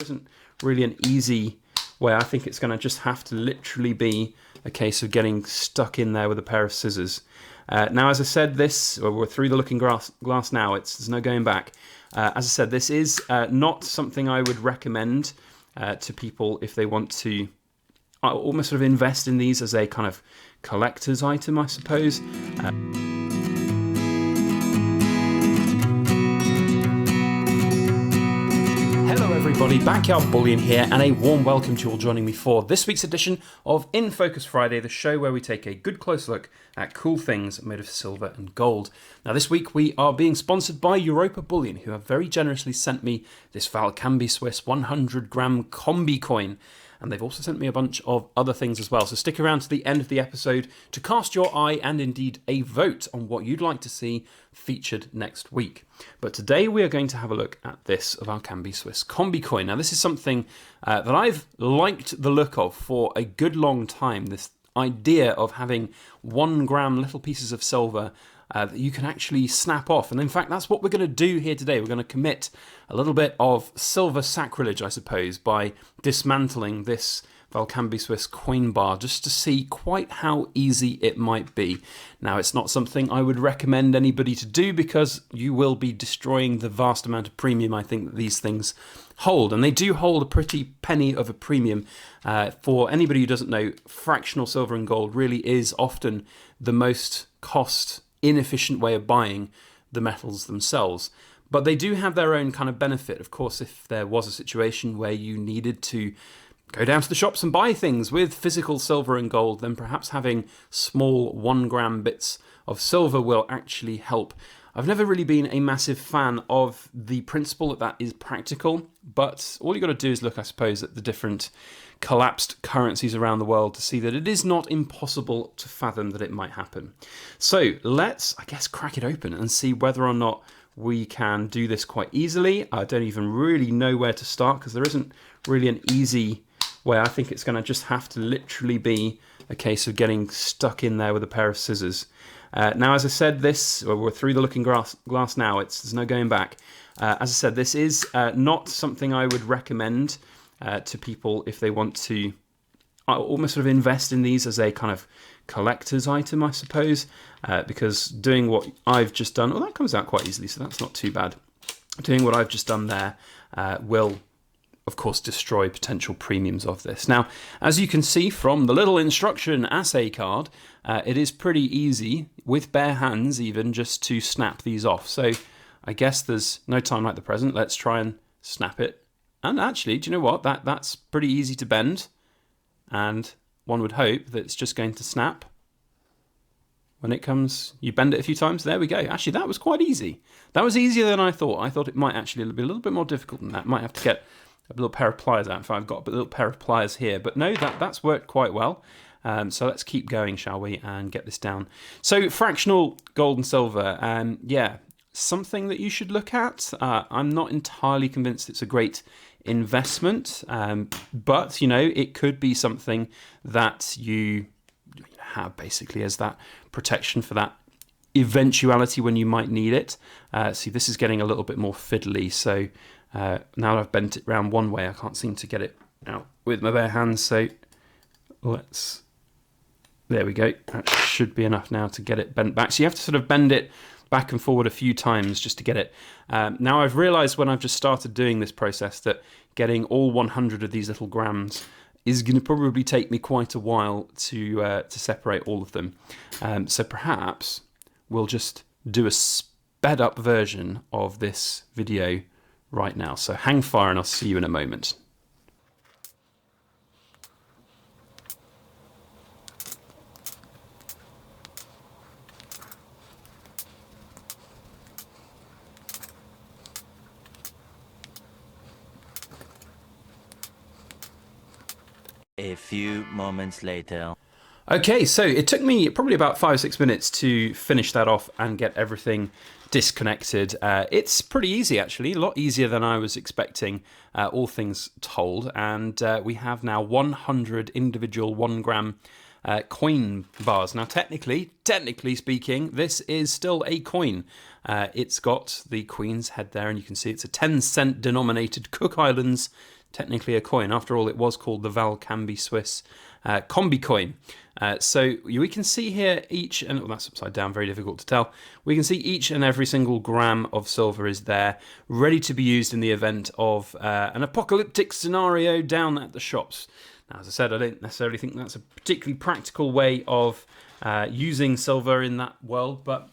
Isn't really an easy way. I think it's going to just have to literally be a case of getting stuck in there with a pair of scissors. Now, as I said, we're through the looking glass now. There's no going back. As I said, this is not something I would recommend to people if they want to almost sort of invest in these as a kind of collector's item, I suppose. Hello everybody, Backyard Bullion here, and a warm welcome to you all joining me for this week's edition of In Focus Friday, the show where we take a good close look at cool things made of silver and gold. Now this week we are being sponsored by Europa Bullion, who have very generously sent me this Valcambi Swiss 100 gram CombiCoin. And they've also sent me a bunch of other things as well. So stick around to the end of the episode to cast your eye and indeed a vote on what you'd like to see featured next week. But today we are going to have a look at this Valcambi Swiss CombiCoin. Now this is something that I've liked the look of for a good long time. This idea of having 1 gram little pieces of silver that you can actually snap off. And in fact, that's what we're going to do here today. We're going to commit a little bit of silver sacrilege, I suppose, by dismantling this Valcambi Swiss coin bar just to see quite how easy it might be. Now, it's not something I would recommend anybody to do because you will be destroying the vast amount of premium I think that these things hold. And they do hold a pretty penny of a premium. For anybody who doesn't know, fractional silver and gold really is often the most cost inefficient way of buying the metals themselves. But they do have their own kind of benefit. Of course, if there was a situation where you needed to go down to the shops and buy things with physical silver and gold, then perhaps having small 1 gram bits of silver will actually help. I've never really been a massive fan of the principle that is practical, but all you got to do is look, I suppose, at the different collapsed currencies around the world to see that it is not impossible to fathom that it might happen. So let's, I guess, crack it open and see whether or not we can do this quite easily. I don't even really know where to start because there isn't really an easy way. I think it's going to just have to literally be a case of getting stuck in there with a pair of scissors. Now, as I said, we're through the looking glass now. There's no going back. As I said, this is not something I would recommend to people if they want to almost sort of invest in these as a kind of collector's item, I suppose, because doing what I've just done, that comes out quite easily, so that's not too bad. Doing what I've just done there will, of course, destroy potential premiums of this. Now, as you can see from the little instruction assay card, it is pretty easy, with bare hands even, just to snap these off. So I guess there's no time like the present. Let's try and snap it. And actually, do you know what? That's pretty easy to bend. And one would hope that it's just going to snap when it comes. You bend it a few times. There we go. Actually, that was quite easy. That was easier than I thought. I thought it might actually be a little bit more difficult than that. Might have to get a little pair of pliers out. In fact, I've got a little pair of pliers here. But no, that's worked quite well. So let's keep going, shall we, and get this down. So fractional gold and silver. Yeah, something that you should look at. I'm not entirely convinced it's a great investment, but it could be something that you have basically as that protection for that eventuality when you might need it. See, this is getting a little bit more fiddly, so now that I've bent it round one way, I can't seem to get it out with my bare hands, so there we go. That should be enough now to get it bent back. So you have to sort of bend it back and forward a few times just to get it. Now I've realized when I've just started doing this process that getting all 100 of these little grams is going to probably take me quite a while to separate all of them. So perhaps we'll just do a sped up version of this video right now. So hang fire and I'll see you in a moment. A few moments later. Okay, so it took me probably about 5 or 6 minutes to finish that off and get everything disconnected. It's pretty easy, actually, a lot easier than I was expecting, all things told. And we have now 100 individual 1 gram coin bars. Now, technically speaking, this is still a coin. It's got the Queen's head there, and you can see it's a 10-cent denominated Cook Islands technically a coin. After all, it was called the Val Cambi Swiss CombiCoin. So we can see here each, and that's upside down, very difficult to tell. We can see each and every single gram of silver is there, ready to be used in the event of an apocalyptic scenario down at the shops. Now, as I said, I don't necessarily think that's a particularly practical way of using silver in that world, but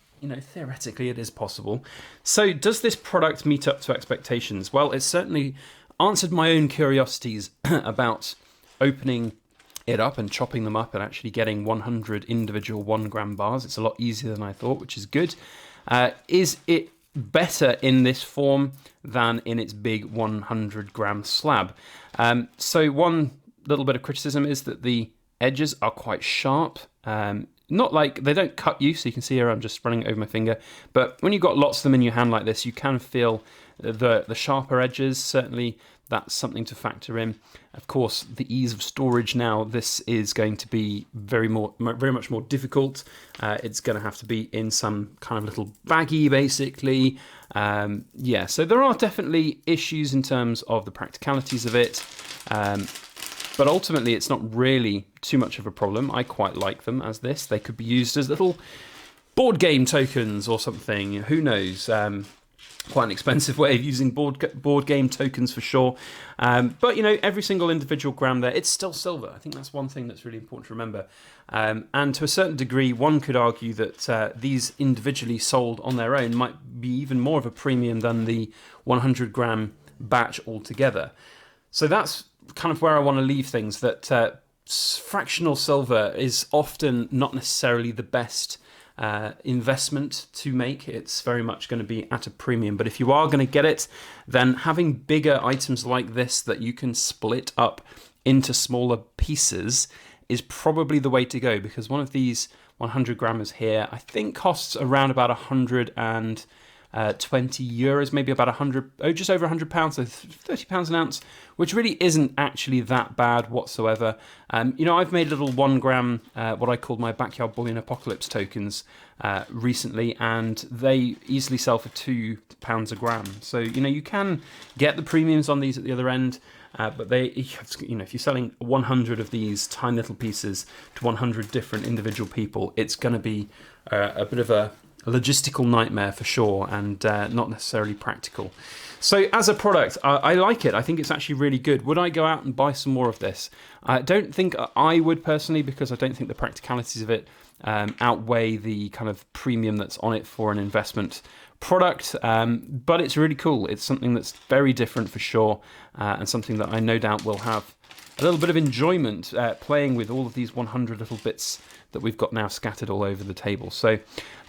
theoretically it is possible. So does this product meet up to expectations? Well, it certainly answered my own curiosities about opening it up and chopping them up and actually getting 100 individual 1 gram bars. It's a lot easier than I thought, which is good. Is it better in this form than in its big 100 gram slab? So one little bit of criticism is that the edges are quite sharp. Not like they don't cut you, so you can see here I'm just running it over my finger. But when you've got lots of them in your hand like this, you can feel the sharper edges. Certainly that's something to factor in. Of course, the ease of storage now, this is going to be very much more difficult. It's going to have to be in some kind of little baggie, basically. So there are definitely issues in terms of the practicalities of it. But ultimately, it's not really too much of a problem. I quite like them as this. They could be used as little board game tokens or something. Who knows? Quite an expensive way of using board game tokens for sure. But every single individual gram there, it's still silver. I think that's one thing that's really important to remember. And to a certain degree, one could argue that these individually sold on their own might be even more of a premium than the 100 gram batch altogether. So that's kind of where I want to leave things, that fractional silver is often not necessarily the best investment to make. It's very much going to be at a premium, but if you are going to get it, then having bigger items like this that you can split up into smaller pieces is probably the way to go, because one of these 100 grammers here I think costs around about 120 euros, maybe about just over 100 pounds, so 30 pounds an ounce, which really isn't actually that bad whatsoever. I've made little 1 gram, what I called my backyard bullion apocalypse tokens recently, and they easily sell for £2 a gram. So, you can get the premiums on these at the other end, but if you're selling 100 of these tiny little pieces to 100 different individual people, it's going to be a bit of a logistical nightmare for sure, and not necessarily practical. So as a product, I like it. I think it's actually really good. Would I go out and buy some more of this? I don't think I would personally, because I don't think the practicalities of it outweigh the kind of premium that's on it for an investment product. But it's really cool. It's something that's very different for sure, and something that I no doubt will have a little bit of enjoyment playing with all of these 100 little bits that we've got now scattered all over the table. So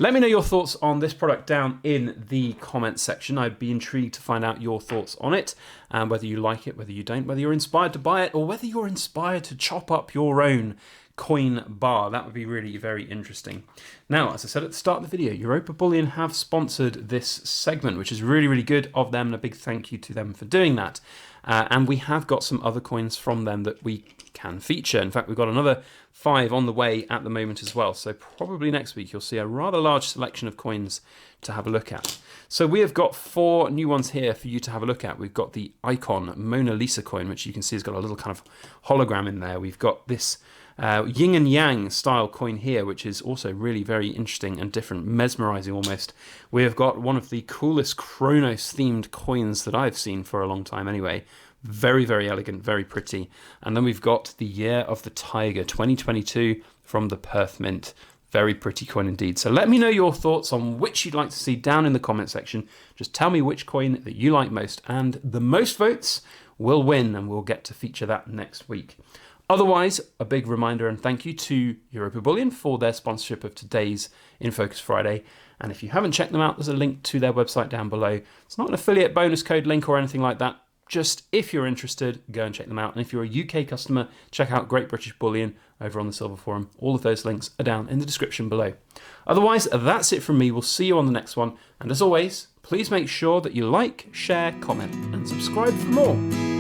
let me know your thoughts on this product down in the comments section. I'd be intrigued to find out your thoughts on it, and whether you like it, whether you don't, whether you're inspired to buy it, or whether you're inspired to chop up your own coin bar. That would be really very interesting. Now, as I said at the start of the video, Europa Bullion have sponsored this segment, which is really, really good of them, and a big thank you to them for doing that. And we have got some other coins from them that we can feature. In fact, we've got another 5 on the way at the moment as well. So probably next week you'll see a rather large selection of coins to have a look at. So we have got 4 new ones here for you to have a look at. We've got the Icon Mona Lisa coin, which you can see has got a little kind of hologram in there. We've got this yin and yang style coin here, which is also really very interesting and different, mesmerizing almost. We have got one of the coolest Chronos themed coins that I've seen for a long time anyway. Very, very elegant, very pretty. And then we've got the Year of the Tiger 2022 from the Perth Mint. Very pretty coin indeed. So let me know your thoughts on which you'd like to see down in the comment section. Just tell me which coin that you like most, and the most votes will win, and we'll get to feature that next week. Otherwise, a big reminder and thank you to Europa Bullion for their sponsorship of today's In Focus Friday. And if you haven't checked them out, there's a link to their website down below. It's not an affiliate bonus code link or anything like that. Just if you're interested, go and check them out. And if you're a UK customer, check out Great British Bullion over on the Silver Forum. All of those links are down in the description below. Otherwise, that's it from me. We'll see you on the next one. And as always, please make sure that you like, share, comment, and subscribe for more.